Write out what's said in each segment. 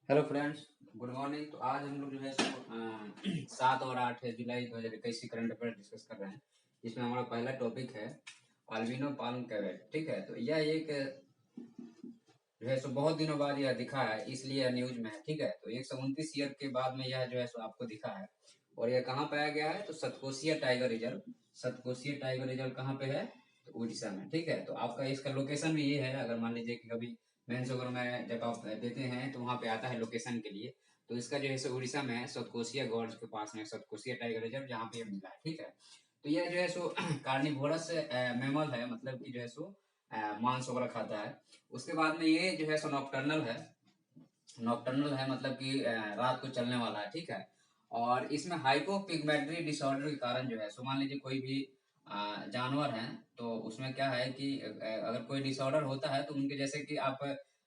Hello friends, good morning. तो आज हम लोग जो है 7 और 8 जुलाई 2021 की करंट अफेयर डिस्कस कर रहे हैं। इसमें हमारा पहला टॉपिक है अल्बिनो पाल्म कैवेट। ठीक है, तो यह एक जो है सो बहुत दिनों बाद यह दिखा है, इसलिए यह न्यूज में है। ठीक है, तो 129 ईयर के बाद में यह जो है सो आपको दिखा है। और यह कहाँ पाया गया है? तो Satkosia tiger reserve. Satkosia tiger reserve कहाँ पे है? तो उड़ीसा में। ठीक है, तो आपका इसका लोकेशन भी ये है। अगर मान लीजिए कि कभी मेंस वगैरह में जब आप देते हैं तो वहाँ पे आता है लोकेशन के लिए। तो इसका जो है सो उड़ीसा में है, सतकोसिया गॉर्ज के पास में सतकोसिया टाइगर रिजर्व, जहाँ पे ये मिला है। ठीक है, तो यह जो है सो कार्निवोरस मैमल है, मतलब कि जो है सो मांस वगैरह खाता है। उसके बाद में ये जो है सो नॉकटर्नल है। नॉकटर्नल है मतलब कि रात को चलने वाला है। ठीक है, और इसमें हाइपोपिगमेंट्री डिसऑर्डर के कारण जो है सो मान लीजिए कोई भी जानवर है, तो उसमें क्या है कि अगर कोई डिसऑर्डर होता है तो उनके जैसे कि आप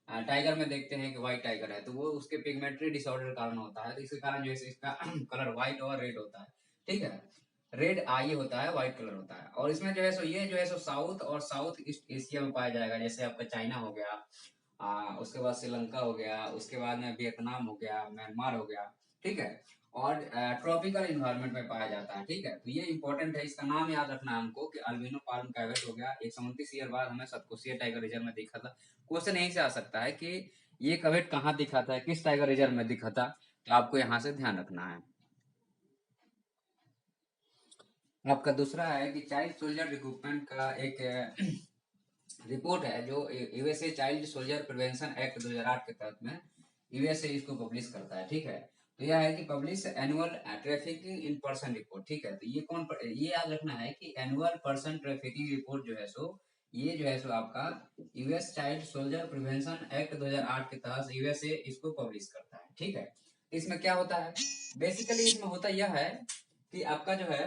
टाइगर में देखते हैं कि व्हाइट टाइगर है, तो वो उसके पिगमेंट्री डिसऑर्डर के कारण होता है। तो इसके कारण जो है इसका कलर व्हाइट और रेड होता है। ठीक है, रेड आई होता है, व्हाइट कलर होता है। और इसमें जो है सो ये जो है सो साउथ और साउथ ईस्ट एशिया में पाया जाएगा। जैसे आपका चाइना हो गया, उसके बाद श्रीलंका हो गया, उसके बाद में वियतनाम हो गया, म्यांमार हो गया। ठीक है, और ट्रॉपिकल इन्वायरमेंट में पाया जाता है। ठीक है, तो ये इंपॉर्टेंट है, इसका नाम याद रखना है हमको कि अल्बिनो पाल्म कैवेट हो गया। 129 ईयर बाद हमें सतकोसिया टाइगर रिजर्व में दिखा था। क्वेश्चन यहीं से आ सकता है कि ये कवेट कहाँ दिखा था, किस टाइगर रिजर्व में दिखा था, तो आपको यहाँ से ध्यान रखना है। आपका दूसरा है कि चाइल्ड सोल्जर रिक्रूटमेंट का एक रिपोर्ट है जो USA child soldier prevention act 2008 के तहत में यूएसए इसको पब्लिश करता है। ठीक है, तो यह है कि publish annual trafficking in person report. ठीक है, तो ये ये याद रखना है कि एनुअल पर्सन ट्रैफिकिंग रिपोर्ट जो है सो ये जो है सो आपका US child soldier prevention act 2008 के तहत यूएसए इसको पब्लिश करता है। ठीक है, इसमें क्या होता है? बेसिकली इसमें होता यह है कि आपका जो है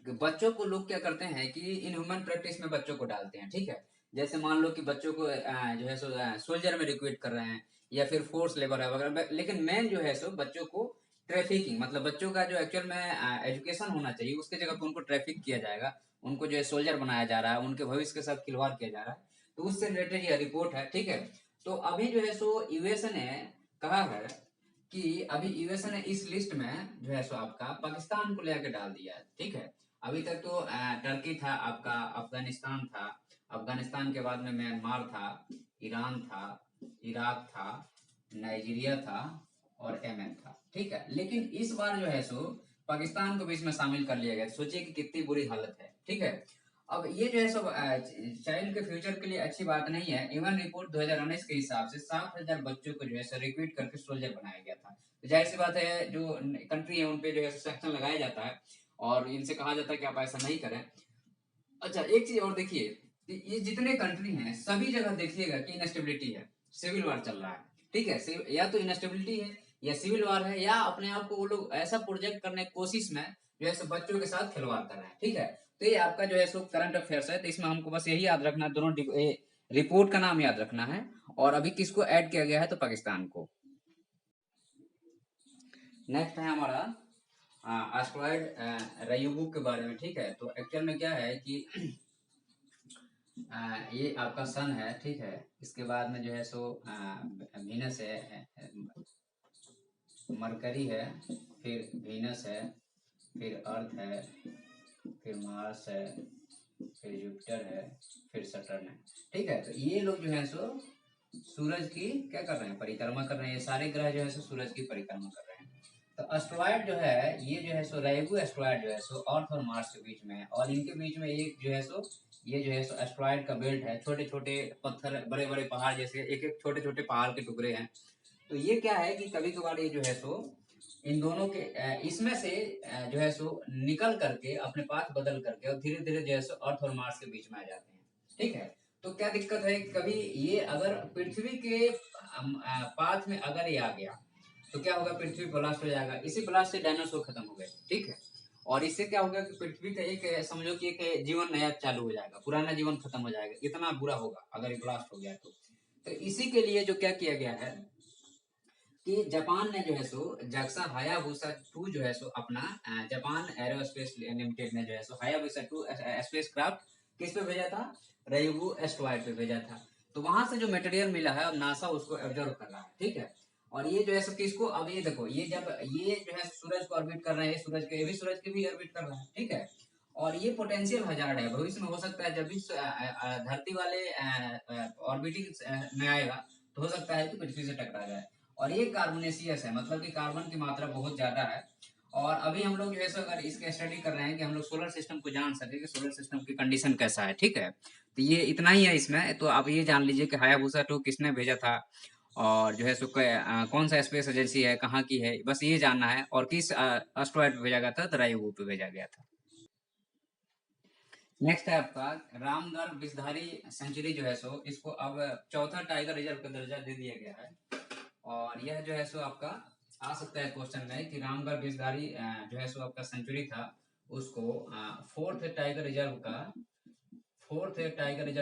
कि बच्चों को लोग क्या करते हैं कि इन ह्यूमन प्रैक्टिस में बच्चों को डालते हैं। ठीक है, जैसे मान लो कि बच्चों को जो है सो सोल्जर में रिक्रूट कर रहे हैं, या फिर फोर्स लेबर है वगैरह। लेकिन मेन जो है सो बच्चों को ट्रैफिकिंग, मतलब बच्चों का जो एक्चुअल में एजुकेशन होना चाहिए उसके जगह पे उनको ट्रैफिक किया जाएगा। उनको जो है सोल्जर बनाया जा रहा है, उनके भविष्य के साथ खिलवाड़ किया जा रहा है। तो उससे रिलेटेड यह रिपोर्ट है। ठीक है, तो अभी जो है सो यूएसए ने कहा है कि अभी यूएसए ने इस लिस्ट में जो है सो आपका पाकिस्तान को लेकर डाल दिया है। ठीक है, अभी तक तो टर्की था, आपका अफगानिस्तान था, अफगानिस्तान के बाद में म्यांमार था, ईरान था, इराक था, नाइजीरिया था और येमेन था। ठीक है, लेकिन इस बार जो है सो पाकिस्तान को भी इसमें शामिल कर लिया गया। सोचिए कि कितनी बुरी हालत है। ठीक है, अब ये जो है सब चाइल्ड के फ्यूचर के लिए अच्छी बात नहीं है। इवन रिपोर्ट 2019 के हिसाब से 7,000 बच्चों को जो है रिक्रूट करके सोल्जर बनाया गया था। तो जाहिर सी बात है, जो कंट्री है उनपे जो है सेक्शन लगाया जाता है और इनसे कहा जाता है कि आप ऐसा नहीं करें। अच्छा, एक चीज और देखिए कि ये जितने कंट्री हैं सभी जगह देखिएगा कि इनस्टेबिलिटी है, सिविल वार चल रहा है। ठीक है, या तो इनस्टेबिलिटी है या सिविल वार है, या अपने आप को वो लोग ऐसा प्रोजेक्ट करने की कोशिश में जो है बच्चों के साथ खिलवाड़ कर रहे हैं। ठीक है, तो ये आपका जो है सो करंट अफेयर्स है। तो इसमें हमको बस यही याद रखना है, दोनों रिपोर्ट का नाम याद रखना है। और अभी किसको ऐड किया गया है? तो पाकिस्तान को। नेक्स्ट है हमारा एस्ट्रॉयड रयुगु के बारे में। ठीक है, तो एक्चुअल में क्या है कि ये आपका सन है। ठीक है, इसके बाद में जो है सो वीनस है, मरकरी है, फिर वीनस है, फिर अर्थ है, फिर मार्स है, फिर जुपिटर है, फिर सटर्न है। ठीक है, तो ये लोग जो है सो सूरज की क्या कर रहे हैं? परिक्रमा कर रहे हैं। ये सारे ग्रह जो है सो सूरज की परिक्रमा कर रहे हैं। तो एस्ट्रॉयड जो है ये जो है सो रेगु एस्ट्रॉयड जो है सो अर्थ और मार्स के बीच में है, और इनके बीच में एक जो है सो ये जो है सो एस्ट्रॉयड का बेल्ट है। छोटे छोटे पत्थर, बड़े बड़े पहाड़ जैसे एक एक छोटे छोटे पहाड़ के टुकड़े हैं। तो ये क्या है कि कभी कभार ये जो है सो इन दोनों के इसमें से जो है सो निकल करके अपने पाथ बदल करके और धीरे धीरे जो है सो अर्थ और मार्स के बीच में आ जाते हैं। ठीक है, तो क्या दिक्कत है कि कभी ये अगर पृथ्वी के पाथ में अगर ये आ गया तो क्या होगा? पृथ्वी ब्लास्ट हो जाएगा। इसी ब्लास्ट से डायनासोर खत्म हो गए। ठीक है, और इससे क्या होगा कि पृथ्वी का एक समझो कि एक जीवन नया चालू हो जाएगा, पुराना जीवन खत्म हो जाएगा। इतना बुरा होगा अगर ये ब्लास्ट हो गया तो इसी के लिए जो क्या किया गया है कि जापान ने जो है सो जक्सा हायाबुसा 2 जो है सो अपना जापान एरोस्पेस लिमिटेड ने जो है सो हायाबुसा 2 स्पेस क्राफ्ट किस पे भेजा था? रयुगु एस्ट्रॉयड पे भेजा था। तो वहां से जो मटेरियल मिला है अब नासा उसको ऑब्जर्व कर रहा है। ठीक है, और ये जो है सो किसको, अब ये देखो, ये जब ये जो है सूरज को ऑर्बिट कर रहे हैं, सूरज के, ये भी सूरज के भी ऑर्बिट कर रहे हैं, ठीक है। और ये पोटेंशियल हजार्ड है, भविष्य में हो सकता है जब भी धरती वाले ऑर्बिटिंग में आएगा तो हो सकता है कि पृथ्वी से टकरा जाए। और ये कार्बोनेशियस है, मतलब कि कार्बन की मात्रा बहुत ज्यादा है। और अभी हम लोग जो है सो अगर इसके स्टडी कर रहे हैं कि हम लोग सोलर सिस्टम को जान सके कि सोलर सिस्टम की कंडीशन कैसा है, ठीक है। तो ये इतना ही है इसमें। तो आप ये जान लीजिए कि हायाबुसा 2 किसने भेजा था, और जो है सो कौन सा स्पेस एजेंसी है, कहाँ की है, बस ये जानना है। और किस एस्ट्रॉयड पे भेजा गया था, दरायु पे भेजा गया था। नेक्स्ट है आपका रामगढ़ विषधारी सेंचुरी जो है सो इसको अब चौथा टाइगर रिजर्व का दर्जा दे दिया गया है। और यह जो है सो आपका आ सकता है क्वेश्चन में कि रामगढ़ विषधारी जो है सो आपका सेंचुरी था, उसको फोर्थ टाइगर रिजर्व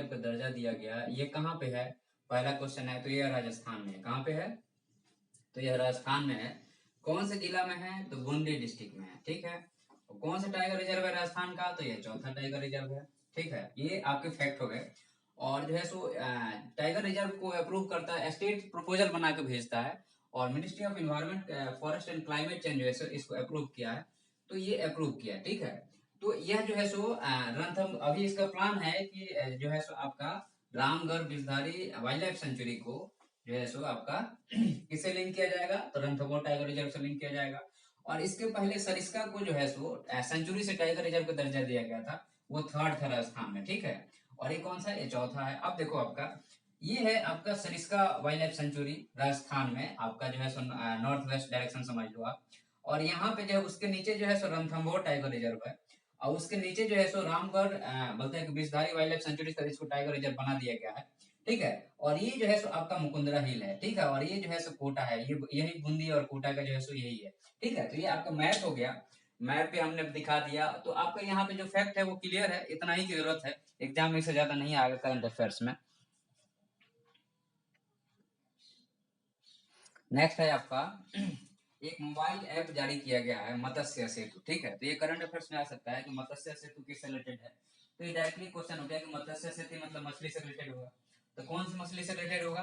का दर्जा दिया गया। ये कहाँ पे है, पहला क्वेश्चन है। तो ये राजस्थान में है। कहाँ पे है, तो यह राजस्थान में है। कौन से जिला में है, तो बूंदी डिस्ट्रिक्ट में है, ठीक है। तो कौन सा टाइगर रिजर्व है राजस्थान का, तो यह चौथा टाइगर रिजर्व है, ठीक है। ये आपके फैक्ट हो गए। और जो है सो टाइगर रिजर्व को अप्रूव करता है, स्टेट प्रपोजल बना के भेजता है, और ministry of environment forest and climate change जो है सो इसको अप्रूव किया है। तो ये अप्रूव किया, ठीक है। तो यह जो है सो रणथम, अभी इसका प्लान है कि जो है सो आपका Ramgarh Vishdhari wild life sanctuary को जो है सो आपका किससे लिंक किया जाएगा, तो रणथंभौर टाइगर रिजर्व से लिंक किया जाएगा। और इसके पहले सरिस्का को जो है सो सेंचुरी से टाइगर रिजर्व का दर्जा दिया गया था, वो थर्ड था राजस्थान में, ठीक है। और ये कौन सा है, ये चौथा है। अब देखो आपका ये है आपका Sariska wild life sanctuary Rajasthan में, आपका जो है सो नॉर्थ वेस्ट डायरेक्शन समझ लो आप। और यहाँ पे जो है उसके नीचे जो है सो रणथंभौर टाइगर रिजर्व है। और उसके नीचे जो है सो रामगढ़ बोलते हैं कि विषधारी वाइल्ड लाइफ सेंचुरी का इसको टाइगर रिजर्व बना दिया गया है, ठीक है। और ये जो है सो आपका मुकुंदरा हिल है, ठीक है। और ये जो है सो कोटा है, ये यही बूंदी और कोटा का जो है सो यही है, ठीक है। तो ये आपका मैप हो गया, मैप पे हमने दिखा दिया। तो आपका यहाँ पे जो फैक्ट है वो क्लियर है, इतना ही की जरूरत है, एग्जाम में से ज्यादा नहीं आएगा करंट अफेयर्स में। नेक्स्ट है आपका एक मोबाइल ऐप जारी किया गया है, मत्स्य सेतु, ठीक है। तो ये करंट अफेयर्स में आ सकता है कि मत्स्य सेतु किससे रिलेटेड है। तो ये डायरेक्टली क्वेश्चन हो गया कि मत्स्य सेतु मतलब मछली से रिलेटेड होगा। तो कौन सी मछली से रिलेटेड होगा,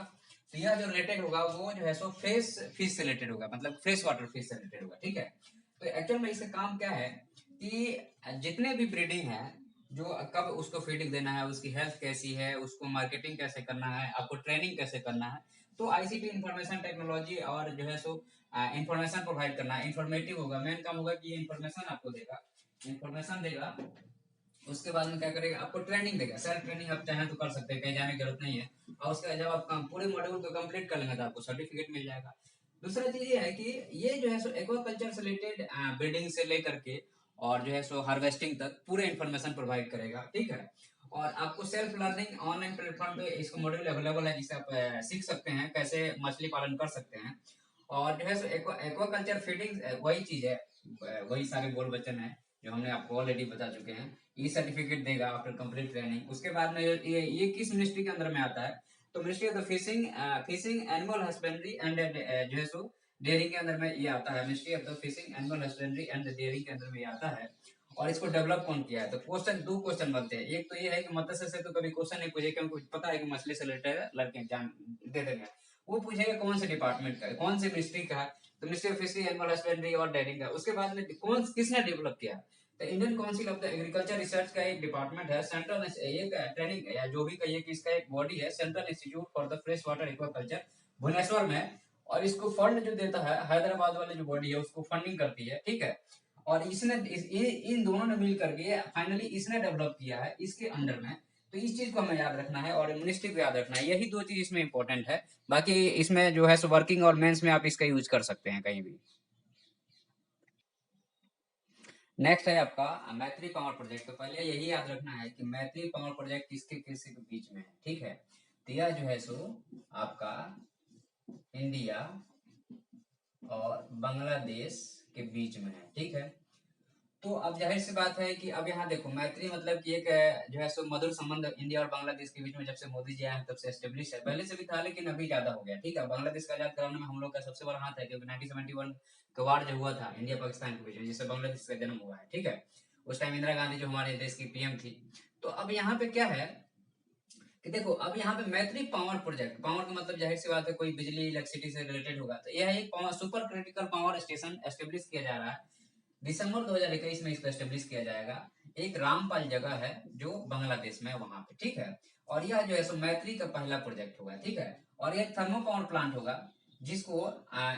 तो यह जो रिलेटेड होगा वो जो है सो फ्रेश फिश से रिलेटेड होगा, मतलब फ्रेश वाटर फिश से रिलेटेड होगा, ठीक है। तो एक्चुअल में इसका काम क्या है कि जितने भी ब्रीडिंग है, जो कब उसको फीडिंग देना है, उसकी हेल्थ कैसी है, उसको मार्केटिंग कैसे करना है, आपको ट्रेनिंग कैसे करना है। तो आईसीटी इंफॉर्मेशन टेक्नोलॉजी और जो है सो इंफॉर्मेशन प्रोवाइड करना, इंफॉर्मेटिव होगा, मेन काम होगा कि ये इंफॉर्मेशन आपको देगा, इंफॉर्मेशन देगा। उसके बाद में क्या करेगा, आपको ट्रेनिंग देगा, सेल्फ ट्रेनिंग आप चाहें तो कर सकते हैं, कहीं जाने की जरूरत नहीं है। और उसके बाद जब आप पूरे मॉड्यूल को कंप्लीट कर लेंगे तो आपको सर्टिफिकेट मिल जाएगा। दूसरा चीज ये है कि ये जो है सो एक्वाकल्चर से रिलेटेड ब्रीडिंग से लेकर के और जो है सो हार्वेस्टिंग तक पूरे इन्फॉर्मेशन प्रोवाइड करेगा, ठीक है। और आपको सेल्फ लर्निंग ऑनलाइन प्लेटफॉर्म पे इसको मॉड्यूल अवेलेबल है, जिससे आप सीख सकते हैं कैसे मछली पालन कर सकते हैं। और जो है सो एक्वाकल्चर फीडिंग वही चीज है, वही सारे बोल वचन है जो हमने आपको ऑलरेडी बता चुके हैं। ई सर्टिफिकेट देगा आफ्टर कंप्लीट ट्रेनिंग। उसके बाद में ये किस मिनिस्ट्री के अंदर में आता है, तो ministry of the fishing animal husbandry and जो है सो डेयरिंग के अंदर में ये आता है। Ministry of the fishing animal husbandry and dairying के अंदर में ये आता है। और इसको डेवलप कौन किया है, तो क्वेश्चन दो क्वेश्चन बनते हैं। एक तो ये है कि मत्स्य से तो कभी क्वेश्चन नहीं पूछे, क्योंकि पता है कि मछली से रिलेटेड है, लड़के जान दे देंगे। वो पूछेगा कौन से डिपार्टमेंट का है, कौन से मिनिस्ट्री का है, तो ministry of fishery animal husbandry और डेयरिंग का। उसके बाद में कौन किसने डेवलप किया, तो Indian council of the agriculture research का एक डिपार्टमेंट है, सेंट्रल एक ट्रेनिंग या जो भी कहिए कि इसका एक बॉडी है, central institute for the fresh water aquaculture Bhubaneswar में। और इसको फंड जो देता है हैदराबाद वाले जो बॉडी है उसको फंडिंग करती है, ठीक है। और इसने इन दोनों ने मिल करके फाइनली इसने डेवलप किया है इसके अंडर में। तो इस चीज को हमें याद रखना है और मिनिस्ट्री को याद रखना है, यही दो चीज इसमें इंपॉर्टेंट है। बाकी इसमें जो है सो वर्किंग और मेंस में आप इसका यूज कर सकते हैं कहीं भी। नेक्स्ट है आपका मैत्री पावर प्रोजेक्ट। तो पहले यही याद रखना है कि मैत्री पावर प्रोजेक्ट किसके किसके के बीच में है, ठीक है। तो यह जो है सो आपका इंडिया और बांग्लादेश के बीच में है, ठीक है। तो अब जाहिर सी बात है कि अब यहाँ देखो मैत्री मतलब कि एक जो है सो मधुर संबंध इंडिया और बांग्लादेश के बीच में जब से मोदी जी आए हैं तब से एस्टेब्लिश है। पहले से भी था लेकिन अभी ज्यादा हो गया, ठीक है। बांग्लादेश का आजाद कराने में हम लोग का सबसे बड़ा हाथ है, क्योंकि 1971 का वार जो हुआ था इंडिया पाकिस्तान के बीच में, जिससे बांग्लादेश का जन्म हुआ है, ठीक है। उस टाइम इंदिरा गांधी जो हमारे देश की पीएम थी। तो अब यहाँ पे क्या है कि देखो अब यहाँ पे मैत्री पावर प्रोजेक्ट, पावर का मतलब जाहिर सी बात है कोई बिजली इलेक्ट्रिसिटी से रिलेटेड होगा, तो यह एक power super critical power station establish किया जा रहा है। दिसंबर 2021 में इसको एस्टेब्लिश किया जाएगा। एक रामपाल जगह है जो बांग्लादेश में है वहां पे, ठीक है। और यह जो है सो मैत्री का पहला प्रोजेक्ट होगा, ठीक है। और यह थर्मो पावर प्लांट होगा जिसको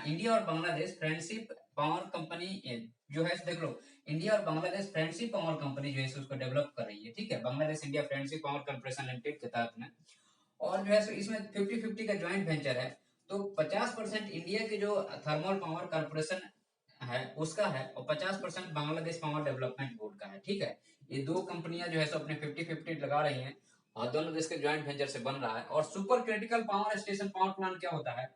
इंडिया और बांग्लादेश फ्रेंडशिप पावर कंपनी जो है देख लो, इंडिया और बांग्लादेश फ्रेंडशिप पावर कंपनी जो है उसको डेवलप कर रही है, ठीक है, Bangladesh India friendship power corporation limited के तहत में। और जो है सो इसमें 50-50 का ज्वाइंट वेंचर है। तो 50% इंडिया के जो थर्मल पावर कॉर्पोरेशन है उसका है, और 50% बांग्लादेश पावर डेवलपमेंट बोर्ड का है, ठीक है। ये दो कंपनियां जो है सो अपने 50-50 लगा रही हैं, और दोनों देश के ज्वाइंट वेंचर से बन रहा है। और super critical power station power plant क्या होता है,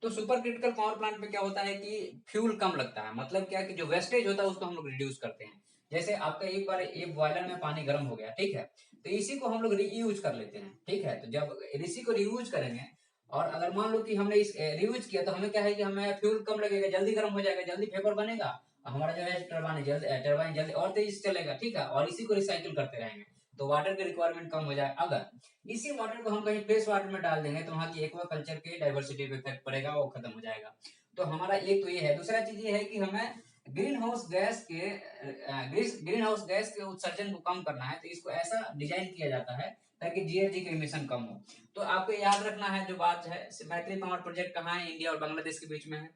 तो सुपर क्रिटिकल पावर प्लांट में क्या होता है कि फ्यूल कम लगता है, मतलब क्या कि जो वेस्टेज होता है उसको हम लोग रिड्यूस करते हैं। जैसे आपका एक बार एक बॉयलर में पानी गर्म हो गया, ठीक है, तो इसी को हम लोग रीयूज कर लेते हैं, ठीक है। तो जब इसी को रीयूज करेंगे, और अगर मान लो कि हमने इस रीयूज किया, तो हमें क्या है कि हमें फ्यूल कम लगेगा, जल्दी गर्म हो जाएगा, जल्दी वेपर बनेगा, हमारा जो है टरबाइन जल्दी और तेजी से चलेगा, ठीक है। और इसी को रिसाइकिल करते रहेंगे, तो वाटर की रिक्वायरमेंट कम हो जाए। अगर इसी वाटर को हम कहीं फ्रेश वाटर में डाल देंगे, तो वहाँ की एक्वा कल्चर के डाइवर्सिटी पे इफेक्ट पड़ेगा, वो खत्म हो जाएगा। तो हमारा एक तो ये है। दूसरा चीज ये है कि हमें ग्रीन हाउस गैस के उत्सर्जन को कम करना है, तो इसको ऐसा डिजाइन किया जाता है ताकि जीएचजी के इमिशन कम हो। तो आपको याद रखना है जो बात है, मैत्री पावर प्रोजेक्ट कहाँ है, इंडिया और बांग्लादेश के बीच में है।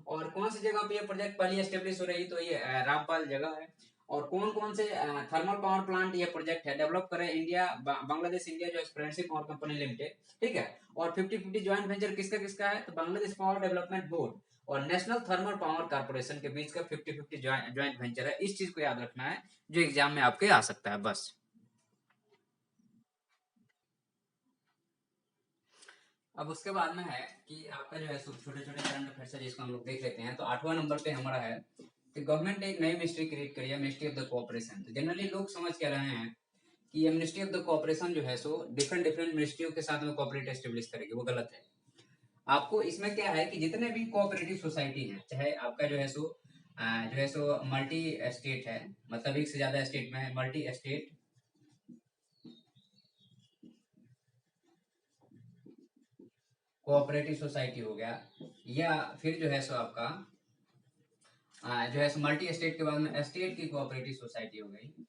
और कौन सी जगह पे ये प्रोजेक्ट पहली एस्टेब्लिश हो रही, तो ये रामपाल जगह है। और कौन कौन से थर्मल पावर प्लांट ये प्रोजेक्ट है डेवलप करे इंडिया बांग्लादेश इंडिया जो फ्रेंडशिप पावर कंपनी लिमिटेड, ठीक है। और 50-50 ज्वाइंट वेंचर किसका किसका है, तो बांग्लादेश पावर डेवलपमेंट बोर्ड और नेशनल थर्मल पावर कॉर्पोरेशन के बीच का 50-50 ज्वाइंट वेंचर है। इस चीज को याद रखना है जो एग्जाम में आपके आ सकता है, बस। अब उसके बाद में है कि आपका जो है छोटे छोटे करंट अफेयर्स है जिसको हम लोग देख लेते हैं। तो 8वां नंबर पे हमारा है कि गवर्नमेंट ने एक नई मिनिस्ट्री क्रिएट करी है, मिनिस्ट्री ऑफ द कोऑपरेशन। तो जनरली लोग समझ क्या रहे हैं कि ये मिनिस्ट्री ऑफ द कोऑपरेशन जो है सो डिफरेंट डिफरेंट मिनिस्ट्रियों के साथ में कोऑपरेट एस्टेब्लिश करेगी, वो गलत है। आपको इसमें क्या है कि जितने भी कोऑपरेटिव सोसाइटी है, चाहे आपका जो है सो जो है सो मल्टी स्टेट है, मतलब एक से ज्यादा स्टेट में मल्टी स्टेट कोऑपरेटिव सोसाइटी हो गया, या फिर जो है सो आपका जो है सो मल्टी स्टेट के बाद में स्टेट की कोऑपरेटिव सोसाइटी हो गई।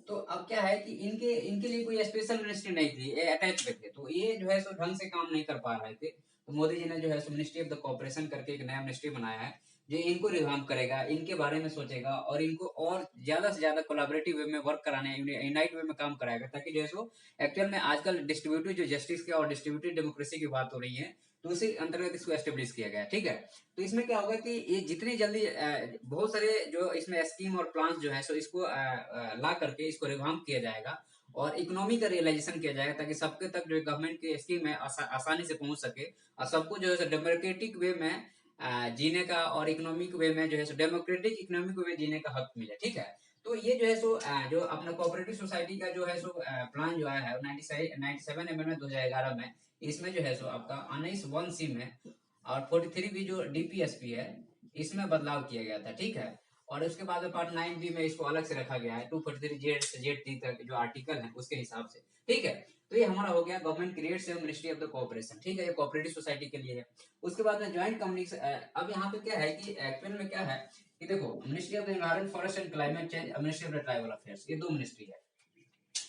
तो अब क्या है कि इनके इनके लिए कोई स्पेशल मिनिस्ट्री नहीं थी, ये अटैच में थे, तो ये जो है सो ढंग से काम नहीं कर पा रहे थे। तो मोदी जी ने जो है सो मिनिस्ट्री ऑफ द कोऑपरेशन करके एक नया मिनिस्ट्री बनाया है जो इनको रिवाम्प करेगा, इनके बारे में सोचेगा, और इनको और ज्यादा से ज्यादा कोलैबोरेटिव वे में वर्क कराने, यूनाइट वे में काम कराएगा, ताकि जो है सो एक्चुअल में आजकल डिस्ट्रीब्यूटिव जो जस्टिस की और डिस्ट्रीब्यूटिव डेमोक्रेसी की बात हो रही है, तो उसी अंतर्गत इसको एस्टेब्लिश किया गया, ठीक है। तो इसमें क्या होगा कि ये जितनी जल्दी बहुत सारे जो इसमें स्कीम और प्लान जो है सो इसको ला करके इसको रिवाम्प किया जाएगा, और इकोनॉमी का रियलाइजेशन किया जाएगा, ताकि सबके तक जो गवर्नमेंट की स्कीम है आसानी से पहुंच सके, और सबको जो है डेमोक्रेटिक वे में जीने का, और इकोनॉमिक वे में जो है सो डेमोक्रेटिक इकोनॉमिक वे में जीने का हक मिले, ठीक है। तो ये जो है सो जो अपना कोऑपरेटिव सोसाइटी का जो है सो प्लान जो है 97 एमएल में 2011 में, इसमें जो है सो आपका 19(1)(c) में और 43 भी जो डीपीएसपी है इसमें बदलाव किया गया था, ठीक है। और उसके बाद में पार्ट 9 बी में इसको अलग से रखा गया है, 243 जेड से जेड डी तक जो आर्टिकल है उसके हिसाब से, ठीक है। तो ये हमारा हो गया government creates ministry of the cooperation, ठीक है, ये कोऑपरेटिव सोसाइटी के लिए है। उसके बाद में ज्वाइंट कंपनी, अब यहाँ पे क्या है कि एक्चुअल में क्या है कि देखो, ministry of the environment forest and climate change, ministry of the tribal affairs, ये दो मिनिस्ट्री है,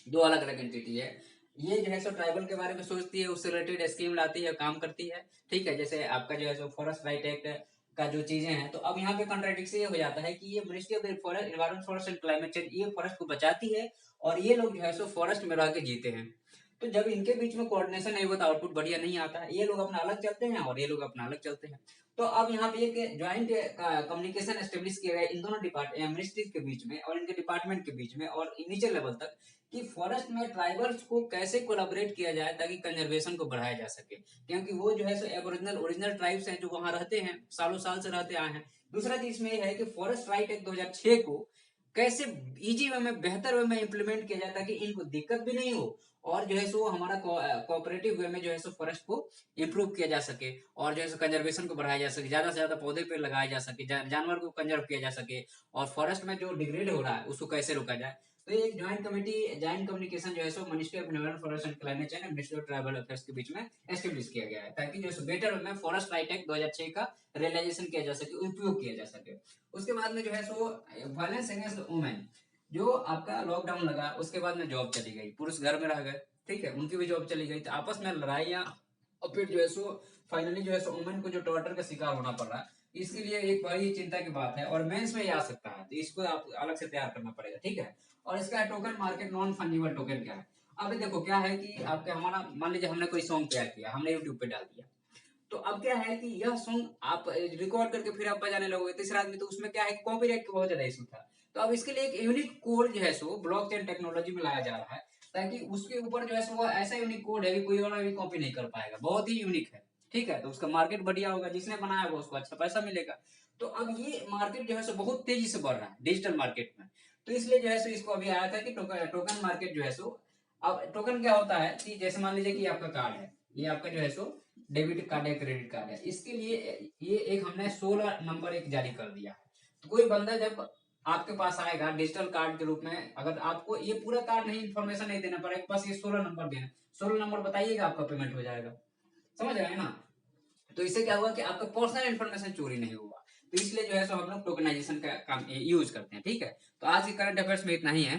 दो अलग अलग एंटिटी है। ये जो है सो ट्राइबल के बारे में सोचती है, उससे रिलेटेड स्कीम लाती है, काम करती है, ठीक है। जैसे आपका जो है सो फॉरेस्ट राइट एक्ट का जो चीजें हैं, तो अब यहाँ पे कॉन्ट्राडिक्शन ये हो जाता है कि ये ministry of the forest environment forest and climate change ये फॉरेस्ट को बचाती है, और ये लोग जो है सो फॉरेस्ट में रह के जीते हैं। तो जब इनके बीच में कोऑर्डिनेशन नहीं होता, आउटपुट बढ़िया नहीं आता है, ये लोग अपना अलग चलते हैं और ये लोग अपना अलग चलते हैं। तो अब यहाँ पे एक ज्वाइंट कम्युनिकेशन एस्टेब्लिश किया गया इन दोनों मिनिस्ट्रीज के बीच में और इनके डिपार्टमेंट के बीच में और नीचे लेवल तक, कि फॉरेस्ट में ट्राइबल्स को कैसे कोलैबोरेट किया जाए ताकि कंजर्वेशन को बढ़ाया जा सके, क्योंकि वो जो है सो एबोरिजिनल ओरिजिनल ट्राइब्स हैं जो वहां रहते हैं, सालों साल से रहते आए हैं। दूसरा चीज में है कि फॉरेस्ट राइट एक्ट 2006 को कैसे इजी वे में, बेहतर वे में इम्प्लीमेंट किया जाए ताकि इनको दिक्कत भी नहीं हो, और जो है सो हमारा कोऑपरेटिव वे में जो है सो फॉरेस्ट को इम्प्रूव किया जा सके, और जो है सो कंजर्वेशन को बढ़ाया जा सके, ज्यादा से ज्यादा पौधे पेड़ लगाए जा सके, जानवर को कंजर्व किया जा सके, और फॉरेस्ट में जो डिग्रेड हो रहा है उसको कैसे रोका जाए। तो ये एक ज्वाइंट कमेटी, ज्वाइंट कम्युनिकेशन जो है सो ministry of environment forest and climate change, ministry of tribal affairs के बीच में एस्टेब्लिश किया गया है, ताकि जो बेटर में फॉरेस्ट राइट एक्ट 2006 का रियलाइजेशन किया जा सके, उपयोग किया जा सके। उसके बाद में जो है सो वायलेंस अगेंस्ट वुमेन, जो आपका लॉकडाउन लगा उसके बाद में जॉब चली गई, पुरुष घर में रह गए, ठीक है, उनकी भी जॉब चली गई, तो आपस में लड़ाइयाँ, और फिर जो है सो फाइनली जो है सो वुमेन को जो टॉर्चर का शिकार होना पड़ रहा है, इसके लिए एक बड़ी चिंता की बात है, और मेंस में ये आ सकता है, तो इसको आप अलग से तैयार करना पड़ेगा, ठीक है। और इसका token market non fungible token क्या है। अब देखो क्या है कि आपके हमारा मान लीजिए हमने कोई सॉन्ग तैयार किया, हमने यूट्यूब पे डाल दिया, तो अब क्या है कि यह सॉन्ग आप रिकॉर्ड करके फिर आप बजाने लगोगे तीसरा आदमी, तो उसमें क्या है कि कॉपीराइट का बहुत ज्यादा इशू था। तो अब इसके लिए एक यूनिक कोड जो है सो ब्लॉकचेन टेक्नोलॉजी में लाया जा रहा है, ताकि उसके ऊपर जो है सो वो ऐसा यूनिक कोड है कि कोई और भी कॉपी नहीं कर पाएगा, बहुत ही यूनिक है, ठीक है। तो उसका मार्केट बढ़िया होगा, जिसने बनाया होगा उसको अच्छा पैसा मिलेगा। तो अब ये मार्केट जो है सो बहुत तेजी से बढ़ रहा है डिजिटल मार्केट में, तो इसलिए जो है सो इसको अभी आया था कि टोकन मार्केट जो है सो। अब टोकन क्या होता है कि जैसे मान लीजिए कि आपका कार्ड है, ये आपका जो है सो डेबिट कार्ड या क्रेडिट कार्ड है, इसके लिए ये एक हमने 16 नंबर एक जारी कर दिया है। तो कोई बंदा जब आपके पास आएगा डिजिटल कार्ड के रूप में, अगर आपको ये पूरा कार्ड नहीं, इन्फॉर्मेशन नहीं देना पड़ेगा, बस ये 16 नंबर देना, 16 नंबर बताइएगा, आपका पेमेंट हो जाएगा, समझ रहे हैं ना। तो इससे क्या हुआ कि आपका पर्सनल इन्फॉर्मेशन चोरी नहीं हुआ। तो इसलिए जो है सो हम लोग टोकनाइजेशन का काम यूज करते हैं, ठीक है। तो आज के करंट अफेयर्स में इतना ही है।